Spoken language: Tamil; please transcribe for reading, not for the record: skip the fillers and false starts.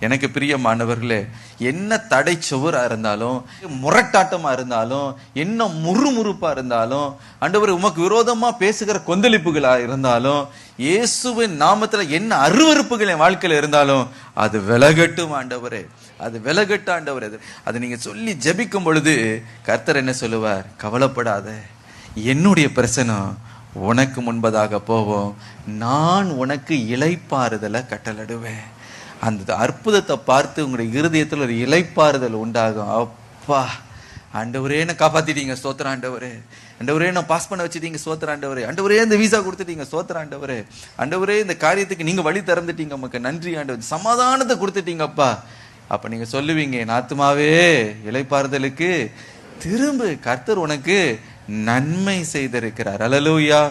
எனக்கு பிரியமானவர்களே, என்ன தடை சுவரா இருந்தாலும், முரட்டாட்டமா இருந்தாலும், என்ன முறுமுறுப்பா இருந்தாலும், ஆண்டவரே உமக்கு விரோதமா பேசுகிற கொந்தளிப்புகளா இருந்தாலும், இயேசுவின் நாமத்துல என்ன அருவருப்புகள் என் வாழ்க்கையில இருந்தாலும் அது விலகட்டும் ஆண்டவரே, அது விலகட்டும் ஆண்டவரே. அது நீங்க சொல்லி ஜெபிக்கும் பொழுது கர்த்தர் என்ன சொல்லுவார்? கவலைப்படாத, என்னுடைய பிரசனம் உனக்கு முன்பதாக போவோம், நான் உனக்கு இளைப்பாறுதலை கட்டளையிடுவேன். அந்த அற்புதத்தை பார்த்து உங்களுடைய இருதயத்தில் ஒரு இளைப்பாறுதல் உண்டாகும். அப்பா, ஆண்டவரே என்ன காப்பாத்திட்டீங்க, ஸ்தோத்திரம் ஆண்டவரே. ஆண்டவரே நான் பாஸ் பண்ண வச்சுட்டீங்க, ஸ்தோத்திரம் ஆண்டவரே. ஆண்டவரே இந்த வீசா கொடுத்துட்டீங்க, ஸ்தோத்திரம் ஆண்டவரே. ஆண்டவரே இந்த காரியத்துக்கு நீங்க வழி திறந்துட்டீங்க, நமக்கு நன்றி ஆண்டவர். சமாதானத்தை கொடுத்துட்டீங்கப்பா. அப்ப நீங்க சொல்லுவீங்க, என் ஆத்துமாவே இளைப்பாறுதலுக்கு திரும்ப, கர்த்தர் உனக்கு நன்மை செய்திருக்கிறார். அல்லேலூயா.